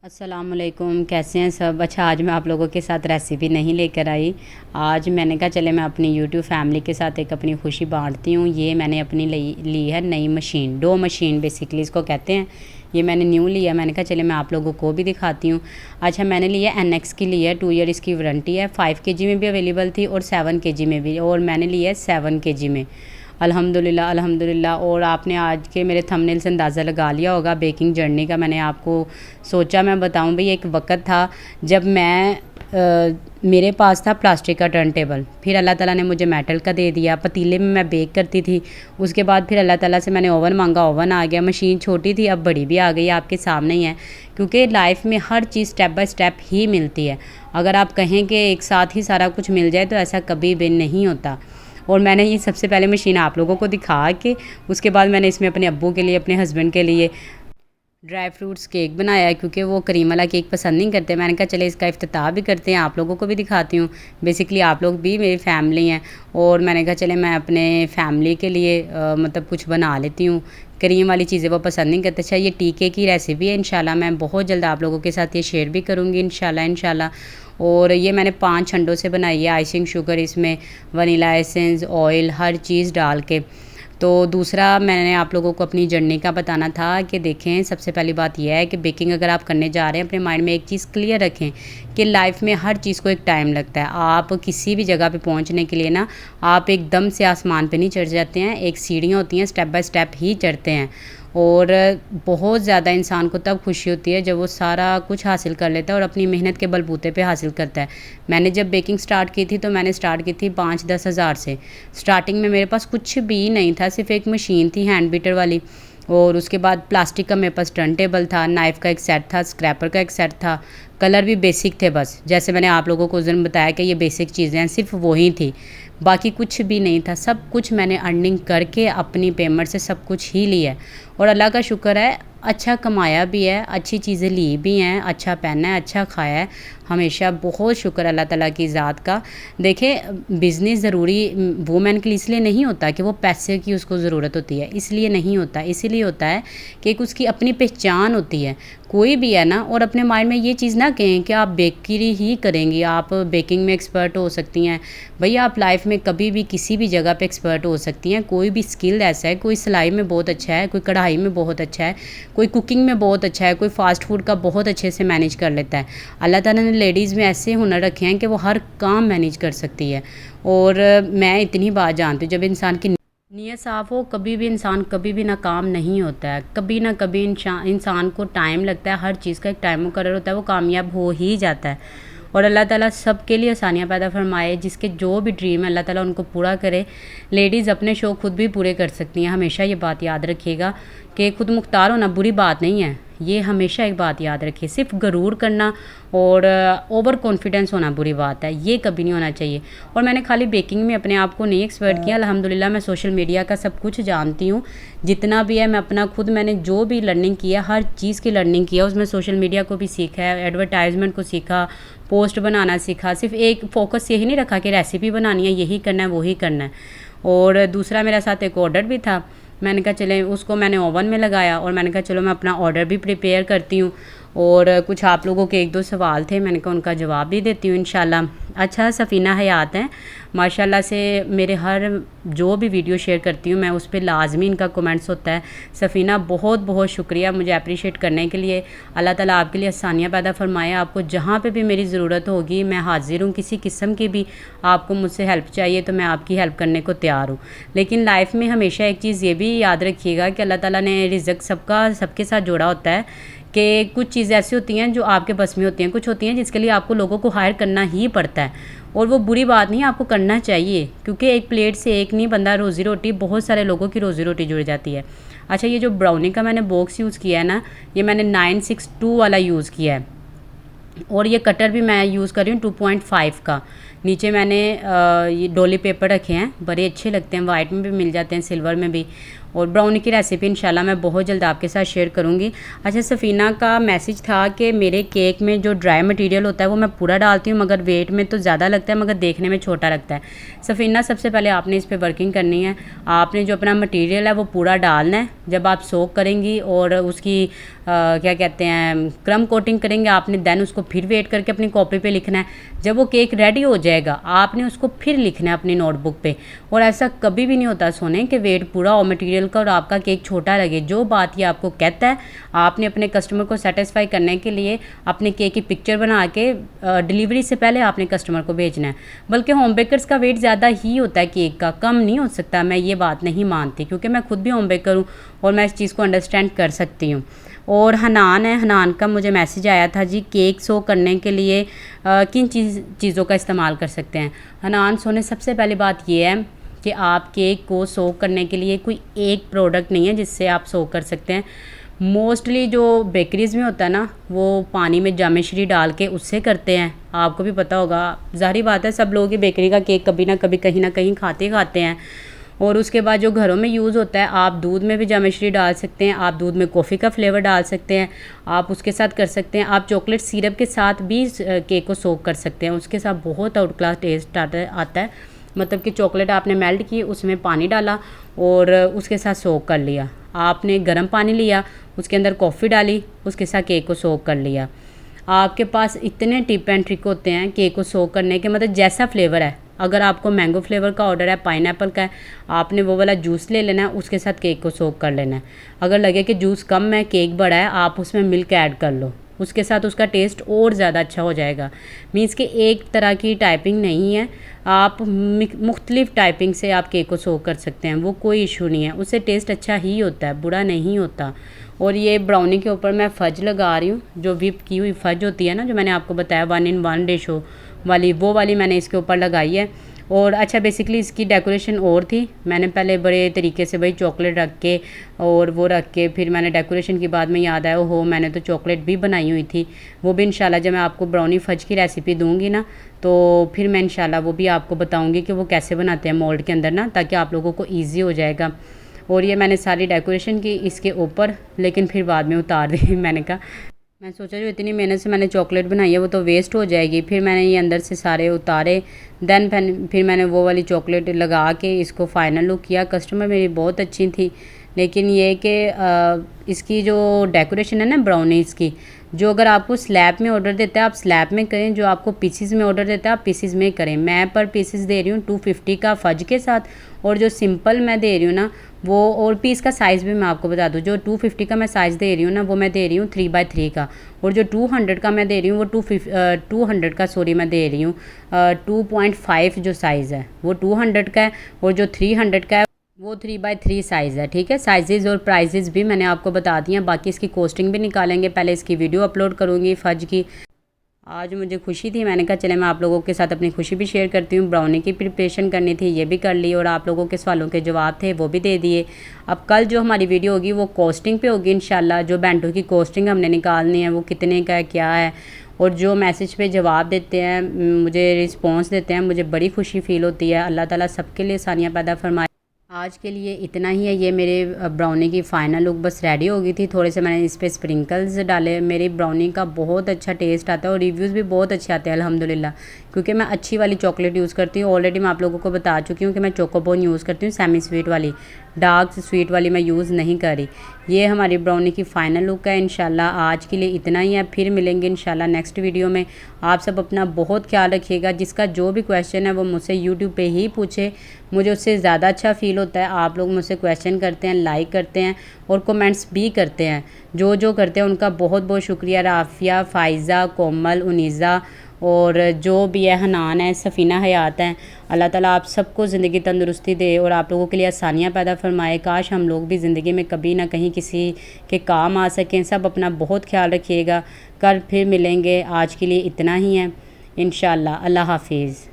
अस्सलामुअलैकुम, कैसे हैं सब। अच्छा, आज मैं आप लोगों के साथ रेसिपी नहीं लेकर आई। आज मैंने कहा चले मैं अपनी यूट्यूब फैमिली के साथ एक अपनी खुशी बांटती हूँ। ये मैंने अपनी ली है नई मशीन, डो मशीन बेसिकली इसको कहते हैं। ये मैंने न्यू लिया। मैंने कहा चले मैं आप लोगों को भी दिखाती हूँ। अच्छा, मैंने लिया NX की ली है, 2 ईयर इसकी वारंटी है। 5 kg में भी अवेलेबल थी और 7 kg में भी, और मैंने लिया है 7 kg में। अल्हम्दुलिल्लाह अल्हम्दुलिल्लाह। और आपने आज के मेरे थंबनेल से अंदाज़ा लगा लिया होगा बेकिंग जर्नी का। मैंने आपको सोचा मैं बताऊं भाई, एक वक्त था जब मेरे पास था प्लास्टिक का टर्न टेबल, फिर अल्लाह ताला ने मुझे मेटल का दे दिया। पतीले में मैं बेक करती थी। उसके बाद फिर अल्लाह ताला से मैंने ओवन मांगा, ओवन आ गया। मशीन छोटी थी, अब बड़ी भी आ गई, आपके सामने ही है। क्योंकि लाइफ में हर चीज़ स्टेप बाय स्टेप ही मिलती है। अगर आप कहें कि एक साथ ही सारा कुछ मिल जाए तो ऐसा कभी भी नहीं होता। और मैंने ये सबसे पहले मशीन आप लोगों को दिखा के उसके बाद मैंने इसमें अपने अब्बू के लिए, अपने हस्बैंड के लिए ड्राई फ्रूट्स केक बनाया है, क्योंकि वो करीम वाला केक पसंद नहीं करते। मैंने कहा चले इसका इफ्तिताह भी करते हैं, आप लोगों को भी दिखाती हूँ। बेसिकली आप लोग भी मेरी फैमिली हैं, और मैंने कहा चले मैं अपने फैमिली के लिए मतलब कुछ बना लेती हूँ। करीम वाली चीज़ें वो पसंद नहीं करते। अच्छा, ये टीके की रेसिपी है। इंशाल्लाह मैं बहुत जल्द आप लोगों के साथ ये शेयर भी करूँगी, इंशाल्लाह। और ये मैंने 5 अंडों से बनाई है। आइसिंग शुगर, इसमें वनीला एसेंस, ऑयल, हर चीज़ डाल के। तो दूसरा मैंने आप लोगों को अपनी जर्नी का बताना था कि देखें, सबसे पहली बात यह है कि बेकिंग अगर आप करने जा रहे हैं, अपने माइंड में एक चीज़ क्लियर रखें कि लाइफ में हर चीज़ को एक टाइम लगता है। आप किसी भी जगह पे पहुंचने के लिए ना, आप एकदम से आसमान पे नहीं चढ़ जाते हैं। एक सीढ़ियाँ होती हैं, स्टेप बाय स्टेप ही चढ़ते हैं। और बहुत ज़्यादा इंसान को तब खुशी होती है जब वो सारा कुछ हासिल कर लेता है और अपनी मेहनत के बलबूते पे हासिल करता है। मैंने जब बेकिंग स्टार्ट की थी तो मैंने स्टार्ट की थी 5-10 हज़ार से। स्टार्टिंग में मेरे पास कुछ भी नहीं था, सिर्फ एक मशीन थी हैंड बीटर वाली। और उसके बाद प्लास्टिक का मेरे पास टर्न टेबल था, नाइफ़ का एक सेट था, स्क्रैपर का एक सेट था। कलर भी बेसिक थे, बस जैसे मैंने आप लोगों को उस दिन बताया कि ये बेसिक चीज़ें हैं, सिर्फ वही थी। बाकी कुछ भी नहीं था। सब कुछ मैंने अर्निंग करके अपनी पेमेंट से सब कुछ ही लिया है। और अल्लाह का शुक्र है, अच्छा कमाया भी है, अच्छी चीज़ें ली भी हैं, अच्छा पहना है, अच्छा खाया है। हमेशा बहुत शुक्र अल्लाह ताला की ज़ात का। देखें, बिज़नेस ज़रूरी वूमेन के लिए इसलिए नहीं होता कि वो पैसे की उसको ज़रूरत होती है, इसलिए नहीं होता। इसीलिए होता है कि एक उसकी अपनी पहचान होती है। कोई भी है ना, और अपने माइंड में ये चीज़ ना कहें कि आप बेकरी ही करेंगी, आप बेकिंग में एक्सपर्ट हो सकती हैं। भैया, आप लाइफ में कभी भी किसी भी जगह पे एक्सपर्ट हो सकती हैं। कोई भी स्किल ऐसा है, कोई सिलाई में बहुत अच्छा है, कोई कढ़ाई में बहुत अच्छा है, कोई कुकिंग में बहुत अच्छा है, कोई फास्ट फूड का बहुत अच्छे से मैनेज कर लेता है। अल्लाह ताला ने लेडीज़ में ऐसे हुनर रखे हैं कि वो हर काम मैनेज कर सकती है। और मैं इतनी बात जानती हूँ, जब इंसान की नीयत साफ़ हो, कभी भी इंसान कभी भी नाकाम नहीं होता है। कभी ना कभी इंसान को टाइम लगता है, हर चीज़ का एक टाइम मुकर्रर होता है, वो कामयाब हो ही जाता है। और अल्लाह ताला सब के लिए आसानियाँ पैदा फरमाए। जिसके जो भी ड्रीम है अल्लाह ताला उनको पूरा करे। लेडीज़ अपने शौक़ खुद भी पूरे कर सकती हैं। हमेशा ये बात याद रखिएगा कि खुद मुख्तार होना बुरी बात नहीं है। ये हमेशा एक बात याद रखिए, सिर्फ गरूर करना और ओवर कॉन्फिडेंस होना बुरी बात है, ये कभी नहीं होना चाहिए। और मैंने खाली बेकिंग में अपने आप को नहीं एक्सपर्ट किया, अल्हम्दुलिल्लाह मैं सोशल मीडिया का सब कुछ जानती हूँ। जितना भी है मैं अपना खुद, मैंने जो भी लर्निंग किया, हर चीज़ की लर्निंग किया। उसमें सोशल मीडिया को भी सीखा है, एडवर्टाइजमेंट को सीखा, पोस्ट बनाना सीखा। सिर्फ एक फोकस यही नहीं रखा कि रेसिपी बनानी है, यही करना है, वही करना है। और दूसरा मेरे साथ एक ऑर्डर भी था। मैंने कहा चले उसको मैंने ओवन में लगाया, और मैंने कहा चलो मैं अपना ऑर्डर भी प्रिपेयर करती हूँ। और कुछ आप लोगों के 1-2 सवाल थे, मैंने कहा उनका जवाब भी देती हूँ इंशाल्लाह। अच्छा, सफ़ीना हयात हैं माशाल्लाह से, मेरे हर जो भी वीडियो शेयर करती हूँ मैं उस पर लाजमी इनका कमेंट्स होता है। सफ़ीना, बहुत बहुत शुक्रिया मुझे अप्रिशिएट करने के लिए। अल्लाह ताला आपके लिए आसानियाँ पैदा फरमाए। आपको जहाँ पे भी मेरी ज़रूरत होगी मैं हाज़िर हूँ। किसी किस्म की भी आपको मुझसे हेल्प चाहिए तो मैं आपकी हेल्प करने को तैयार हूँ। लेकिन लाइफ में हमेशा एक चीज़ ये भी याद रखिएगा कि अल्लाह ताला ने रिज़्क़ सबके साथ जोड़ा होता है। कि कुछ चीज़ें ऐसी होती हैं जो आपके बस में होती हैं, कुछ होती हैं जिसके लिए आपको लोगों को हायर करना ही पड़ता है। और वो बुरी बात नहीं, आपको करना चाहिए, क्योंकि एक प्लेट से एक नहीं बंदा रोज़ी रोटी, बहुत सारे लोगों की रोज़ी रोटी जुड़ जाती है। अच्छा, ये जो ब्राउनी का मैंने बॉक्स यूज़ किया है ना, ये मैंने 962 वाला यूज़ किया है। और ये कटर भी मैं यूज़ कर रही हूँ 2.5 का। नीचे मैंने ये डोली पेपर रखे हैं, बड़े अच्छे लगते हैं, वाइट में भी मिल जाते हैं, सिल्वर में भी। और ब्राउनी की रेसिपी इंशाल्लाह मैं बहुत जल्द आपके साथ शेयर करूँगी। अच्छा, सफ़ीना का मैसेज था कि मेरे केक में जो ड्राई मटेरियल होता है वो मैं पूरा डालती हूँ, मगर वेट में तो ज़्यादा लगता है मगर देखने में छोटा लगता है। सफ़ीना, सबसे पहले आपने इस पर वर्किंग करनी है। आपने जो अपना मटेरियल है वो पूरा डालना है। जब आप सोक करेंगी और उसकी क्या कहते हैं क्रम कोटिंग करेंगे आपने, देन उसको फिर वेट करके अपनी कॉपी पे लिखना है। जब वो केक रेडी हो जाएगा आपने उसको फिर लिखना है अपनी नोटबुक पे। और ऐसा कभी भी नहीं होता सोने कि वेट पूरा हो मटेरियल का और आपका केक छोटा लगे। जो बात ये आपको कहता है, आपने अपने कस्टमर को सेटिस्फाई करने के लिए अपने केक की पिक्चर बना के डिलीवरी से पहले आपने कस्टमर को भेजना है। बल्कि होम बेकर्स का वेट ज़्यादा ही होता है केक का, कम नहीं हो सकता। मैं ये बात नहीं मानती क्योंकि मैं खुद भी होम बेकर हूँ और मैं इस चीज़ को अंडरस्टैंड कर सकती हूँ। और हनान है, हनान का मुझे मैसेज आया था जी, केक सो करने के लिए किन चीज़ों का इस्तेमाल कर सकते हैं। हनान सोने, सबसे पहली बात ये है कि आप केक को सोक करने के लिए कोई एक प्रोडक्ट नहीं है जिससे आप सोक कर सकते हैं। मोस्टली जो बेकरीज़ में होता है ना, वो पानी में जामेश्री डाल के उससे करते हैं। आपको भी पता होगा, ज़ाहिर बात है सब लोग ही बेकरी का केक कभी ना कभी कहीं ना कहीं खाते हैं। और उसके बाद जो घरों में यूज़ होता है, आप दूध में भी जामेश्री डाल सकते हैं, आप दूध में कॉफ़ी का फ्लेवर डाल सकते हैं, आप उसके साथ कर सकते हैं। आप चॉकलेट सिरप के साथ भी केक को सोक कर सकते हैं, उसके साथ बहुत आउट क्लास टेस्ट आता है। मतलब कि चॉकलेट आपने मेल्ट की, उसमें पानी डाला और उसके साथ सोक कर लिया। आपने गर्म पानी लिया, उसके अंदर कॉफ़ी डाली, उसके साथ केक को सोक कर लिया। आपके पास इतने टिप एंड ट्रिक होते हैं केक को सोक करने के, मतलब जैसा फ्लेवर है। अगर आपको मैंगो फ्लेवर का ऑर्डर है, पाइनएप्पल का है, आपने वो वाला जूस ले लेना है, उसके साथ केक को सोक कर लेना है। अगर लगे कि जूस कम है, केक बड़ा है, आप उसमें मिल्क ऐड कर लो, उसके साथ उसका टेस्ट और ज़्यादा अच्छा हो जाएगा। मीन्स कि एक तरह की टाइपिंग नहीं है, आप मुख्तलिफ टाइपिंग से आप केक को सोक कर सकते हैं, वो कोई इशू नहीं है, उससे टेस्ट अच्छा ही होता है, बुरा नहीं होता। और ये ब्राउनी के ऊपर मैं फ़ज लगा रही हूँ, जो व्हिप की हुई फ़ज होती है ना, जो मैंने आपको बताया 1 in 1 रेशो वाली, वो वाली मैंने इसके ऊपर लगाई है। और अच्छा, बेसिकली इसकी डेकोरेशन और थी। मैंने पहले बड़े तरीके से भाई चॉकलेट रख के और वो रख के फिर मैंने डेकोरेशन के बाद में याद आया, हो मैंने तो चॉकलेट भी बनाई हुई थी। वो भी इंशाल्लाह जब मैं आपको ब्राउनी फ़ज की रेसिपी दूंगी ना, तो फिर मैं इंशाल्लाह वो भी आपको बताऊंगी कि वो कैसे बनाते हैं मोल्ड के अंदर ना, ताकि आप लोगों को ईजी हो जाएगा। और ये मैंने सारी डेकोरेशन की इसके ऊपर, लेकिन फिर बाद में उतार दी। मैंने कहा, मैं सोचा जो इतनी मेहनत से मैंने चॉकलेट बनाई है वो तो वेस्ट हो जाएगी। फिर मैंने ये अंदर से सारे उतारे, देन फिर मैंने वो वाली चॉकलेट लगा के इसको फ़ाइनल लुक किया। कस्टमर मेरी बहुत अच्छी थी, लेकिन ये कि इसकी जो डेकोरेशन है ना ब्राउनीज़ की, जो अगर आपको स्लैब में ऑर्डर देता है आप स्लैब में करें, जो आपको पीसीज में ऑर्डर देता है आप पीसीज में करें। मैं पर पीसीज दे रही हूँ 250 का फ़ज के साथ, और जो सिंपल मैं दे रही हूँ ना वो, और पीस का साइज़ भी मैं आपको बता दूँ, जो 250 का मैं साइज़ दे रही हूँ ना, वो मैं दे रही हूँ 3x3 का। और जो 200 का मैं दे रही हूँ वो 200 का मैं दे रही हूँ 2.5 जो साइज़ है वो 200 का है, और जो 300 का है वो 3x3 साइज़ है। ठीक है, साइजेज़ और प्राइजेज़ भी मैंने आपको बता दिए हैं, बाकी इसकी कॉस्टिंग भी निकालेंगे। पहले इसकी वीडियो अपलोड करूँगी फ़ज की। आज मुझे खुशी थी, मैंने कहा चले मैं आप लोगों के साथ अपनी खुशी भी शेयर करती हूँ। ब्राउनी की प्रिपरेशन करनी थी, ये भी कर ली, और आप लोगों के सवालों के जवाब थे वो भी दे दिए। अब कल जो हमारी वीडियो होगी वो कॉस्टिंग पे होगी इंशाल्लाह। जो बेंटो की कॉस्टिंग हमने निकालनी है वो कितने का है, क्या है, और जो मैसेज पे जवाब देते हैं, मुझे रिस्पॉन्स देते हैं, मुझे बड़ी खुशी फ़ील होती है। अल्लाह ताला सबके लिए आसानियाँ पैदा फरमाए। आज के लिए इतना ही है। ये मेरे ब्राउनी की फ़ाइनल लुक बस रेडी हो गई थी। थोड़े से मैंने इस पर स्प्रिंकल्स डाले। मेरी ब्राउनी का बहुत अच्छा टेस्ट आता है और रिव्यूज़ भी बहुत अच्छे आते हैं अल्हम्दुलिल्लाह, क्योंकि मैं अच्छी वाली चॉकलेट यूज़ करती हूँ। ऑलरेडी मैं आप लोगों को बता चुकी हूँ कि मैं चोकोबोन यूज़ करती हूँ, सेमी स्वीट वाली, डार्क स्वीट वाली मैं यूज़ नहीं करी। ये हमारी ब्राउनी की फ़ाइनल लुक है। इंशाल्लाह आज के लिए इतना ही है, फिर मिलेंगे इंशाल्लाह नेक्स्ट वीडियो में। आप सब अपना बहुत ख्याल रखिएगा। जिसका जो भी क्वेश्चन है वो मुझसे यूट्यूब पे ही पूछे, मुझे उससे ज़्यादा अच्छा फ़ील होता है। आप लोग मुझसे क्वेश्चन करते हैं, लाइक करते हैं और कमेंट्स भी करते हैं। जो करते हैं उनका बहुत बहुत शुक्रिया। राफिया, फ़ाइज़ा, कोमल, उनीज़ा और जो भी है, हनान है, सफ़ीना हयात हैं। अल्लाह ताला आप सबको ज़िंदगी तंदुरुस्ती दे और आप लोगों के लिए आसानियाँ पैदा फरमाए। काश हम लोग भी ज़िंदगी में कभी ना कहीं किसी के काम आ सकें। सब अपना बहुत ख्याल रखिएगा। कल फिर मिलेंगे। आज के लिए इतना ही है इंशाल्लाह। अल्लाह हाफिज़।